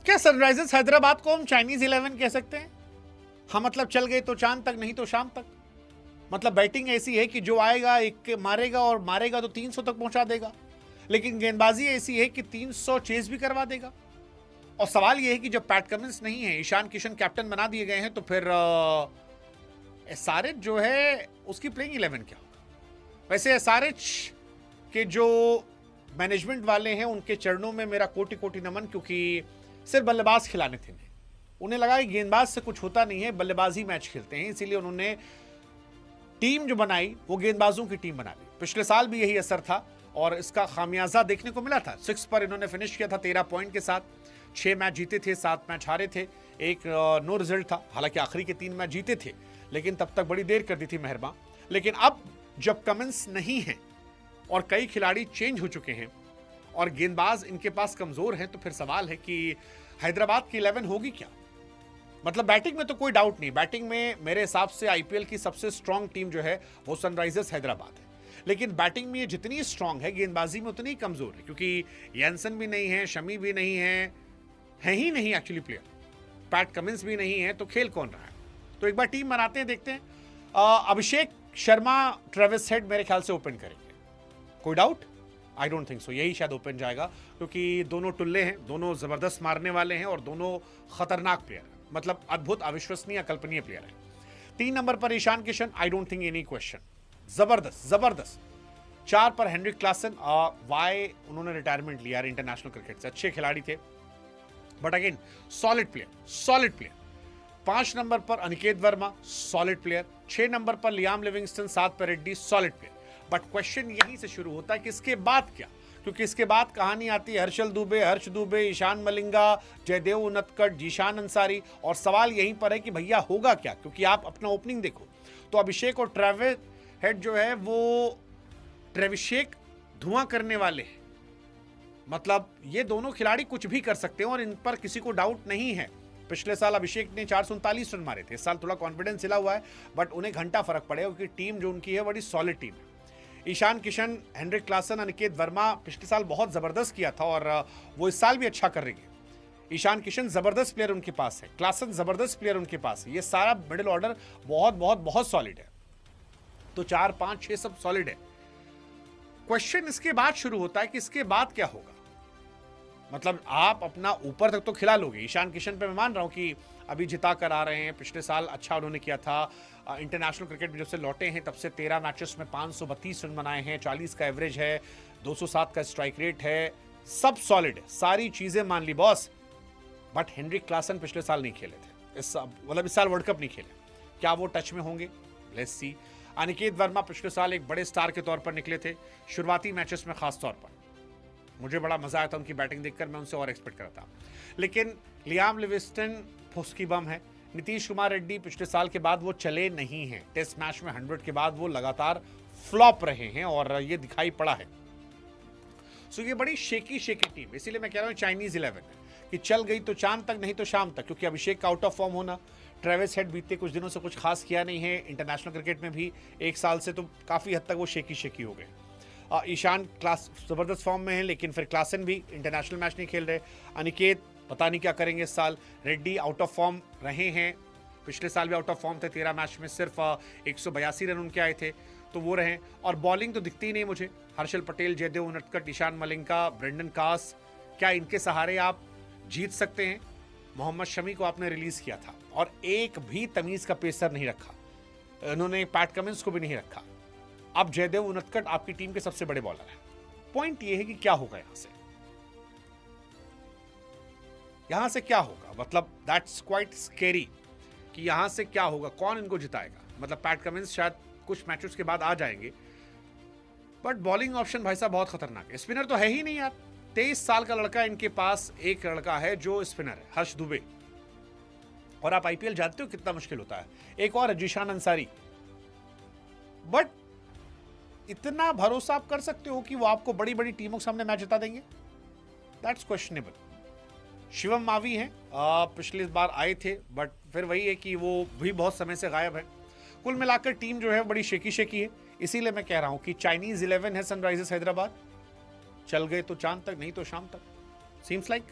क्या सनराइजर्स हैदराबाद को हम चाइनीज 11 कह सकते हैं? हाँ, मतलब चल गए तो चांद तक, नहीं तो शाम तक। मतलब बैटिंग ऐसी है कि जो आएगा एक मारेगा, और मारेगा तो 300 तक पहुंचा देगा। लेकिन गेंदबाजी ऐसी है कि 300 चेज भी करवा देगा। और सवाल यह है कि जब पैट कमिंस नहीं है, ईशान किशन कैप्टन बना दिए गए हैं, तो फिर एसआरएच जो है उसकी प्लेइंग 11 क्या होगा? वैसे एसआरएच के जो मैनेजमेंट वाले हैं उनके चरणों में मेरा कोटि कोटि नमन, क्योंकि सिर्फ बल्लेबाज खिलाने थे। उन्हें लगा कि गेंदबाज से कुछ होता नहीं है, बल्लेबाजी मैच खेलते हैं, इसीलिए उन्होंने टीम जो बनाई वो गेंदबाजों की टीम बना ली। पिछले साल भी यही असर था और इसका खामियाजा देखने को मिला था। 6 पर इन्होंने फिनिश किया था 13 पॉइंट के साथ। 6 मैच जीते थे, 7 मैच हारे थे, एक नो रिजल्ट था। हालांकि आखिरी के 3 मैच जीते थे, लेकिन तब तक बड़ी देर कर दी थी मेहरबान। लेकिन अब जब कमिंस नहीं है और कई खिलाड़ी चेंज हो चुके हैं और गेंदबाज इनके पास कमजोर हैं, तो फिर सवाल है कि हैदराबाद की 11 होगी क्या? मतलब बैटिंग में तो कोई डाउट नहीं, बैटिंग में मेरे हिसाब से आईपीएल की सबसे स्ट्रांग टीम जो है वो सनराइजर्स हैदराबाद है। लेकिन बैटिंग में ये जितनी स्ट्रांग है, गेंदबाजी में उतनी कमजोर है, क्योंकि यानसन भी नहीं है, शमी भी नहीं है ही नहीं एक्चुअली प्लेयर, पैट कमिंस भी नहीं है, तो खेल कौन रहा है? तो एक बार टीम बनाते हैं, देखते हैं। अभिषेक शर्मा, ट्रेविस हेड मेरे ख्याल से ओपन करेंगे, कोई doubt? I don't think so, यही शायद ओपन जाएगा, क्योंकि दोनों टुल्ले हैं, दोनों जबरदस्त मारने वाले हैं और दोनों खतरनाक प्लेयर हैं। मतलब अद्भुत, अविश्वसनीय, अकल्पनीय प्लेयर है। 3 नंबर पर Ishan Kishan, I don't think any question, जबरदस्त जबरदस्त। 4 पर हेनरिक क्लासन, वाई उन्होंने रिटायरमेंट लिया इंटरनेशनल क्रिकेट से, अच्छे खिलाड़ी थे, but again solid player, solid player. 5 number पर Aniket Verma, solid player. 6 number पर लियाम लिविंगस्टन, 7 पर Reddy, solid player. But question यहीं से शुरू होता है कि इसके बाद क्या? क्योंकि इसके बाद कहानी आती है हर्षल दुबे, हर्ष दुबे, ईशान मलिंगा, जयदेव उनतकट, जीशान अंसारी, और सवाल यहीं पर है कि भैया होगा क्या? क्योंकि आप अपना ओपनिंग देखो तो अभिषेक और ट्रेविस हेड जो है वो ट्रेविशेक धुआं करने वाले हैं। मतलब ये दोनों खिलाड़ी कुछ भी कर सकते हैं और इन पर किसी को डाउट नहीं है। पिछले साल अभिषेक ने 439 रन मारे थे, इस साल थोड़ा कॉन्फिडेंस हिला हुआ है, बट उन्हें घंटा फर्क पड़ेगा क्योंकि टीम जो उनकी है बड़ी सॉलिड टीम है। ईशान किशन, हेनरिक क्लासन, अनिकेत वर्मा पिछले साल बहुत जबरदस्त किया था और वो इस साल भी अच्छा कर रही है। ईशान किशन जबरदस्त प्लेयर उनके पास है, क्लासन जबरदस्त प्लेयर उनके पास है, ये सारा मिडिल ऑर्डर बहुत बहुत बहुत सॉलिड है। तो 4, 5, 6 सब सॉलिड है। क्वेश्चन इसके बाद शुरू होता है कि इसके बाद क्या होगा। मतलब आप अपना ऊपर तक तो खिला लोगे, ईशान किशन पे मैं मान रहा हूं कि अभी जिता कर आ रहे हैं, पिछले साल अच्छा उन्होंने किया था, इंटरनेशनल क्रिकेट में जब से लौटे हैं तब से 13 मैचेस में 532 रन बनाए हैं, 40 का एवरेज है, 207 का स्ट्राइक रेट है, सब सॉलिड है, सारी चीजें मान ली बॉस। बट हेनरिक क्लासन पिछले साल नहीं खेले थे, इस साल वर्ल्ड कप नहीं खेले, क्या वो टच में होंगे? Let's see. अनिकेत वर्मा पिछले साल एक बड़े स्टार के तौर पर निकले थे, शुरुआती मैचेस में खास तौर पर मुझे बड़ा मजा आया था उनकी बैटिंग देखकर, मैं उनसे और एक्सपेक्ट करता था। लेकिन लियाम लिविंगस्टन फुस्की बम है। नीतीश कुमार रेड्डी पिछले साल के बाद वो चले नहीं हैं, टेस्ट मैच में 100 के बाद वो लगातार फ्लॉप रहे हैं और ये दिखाई पड़ा है। सो ये बड़ी शेकी टीम, इसीलिए मैं कह रहा हूँ चाइनीज 11 कि चल गई तो चांद तक, नहीं तो शाम तक, क्योंकि अभिषेक का आउट ऑफ फॉर्म होना, ट्रेविस हेड बीते कुछ दिनों से कुछ खास किया नहीं है, इंटरनेशनल क्रिकेट में भी 1 साल से तो काफी हद तक वो शेकी हो गए। ईशान क्लास जबरदस्त फॉर्म में है, लेकिन फिर क्लासन भी इंटरनेशनल मैच नहीं खेल रहे। अनिकेत पता नहीं क्या करेंगे इस साल। रेड्डी आउट ऑफ फॉर्म रहे हैं, पिछले साल भी आउट ऑफ फॉर्म थे, 13 मैच में सिर्फ 182 रन उनके आए थे, तो वो रहे। और बॉलिंग तो दिखती ही नहीं मुझे, हर्षल पटेल, जयदेव उनतकट, ईशान मलिंगा, ब्रेंडन कास, क्या इनके सहारे आप जीत सकते हैं? मोहम्मद शमी को आपने रिलीज किया था और एक भी तमीज का पेसर नहीं रखा, इन्होंने पैट कमिंस को भी नहीं रखा। अब जयदेव उनतकट आपकी टीम के सबसे बड़े बॉलर हैं। पॉइंट ये है कि क्या होगा यहां से क्या होगा, मतलब दैट्स क्वाइट स्केरी कि यहां से क्या होगा, कौन इनको जिताएगा। मतलब पैट कमिंस शायद कुछ मैचेस के बाद आ जाएंगे, बट बॉलिंग ऑप्शन भाई साहब बहुत खतरनाक है। स्पिनर तो है ही नहीं यार, 23 साल का लड़का इनके पास एक लड़का है जो स्पिनर है, हर्ष दुबे, और आप आईपीएल जानते हो कितना मुश्किल होता है। एक और जीशान अंसारी, बट इतना भरोसा आप कर सकते हो कि वो आपको बड़ी बड़ी टीमों के सामने मैच जिता देंगे? That's questionable. शिवम मावी हैं, पिछली बार आए थे, बट फिर वही है कि वो भी बहुत समय से गायब है। कुल मिलाकर टीम जो है बड़ी शेकी है, इसीलिए मैं कह रहा हूं कि चाइनीज 11 है सनराइजर्स हैदराबाद, चल गए तो चांद तक, नहीं तो शाम तक, सीम्स लाइक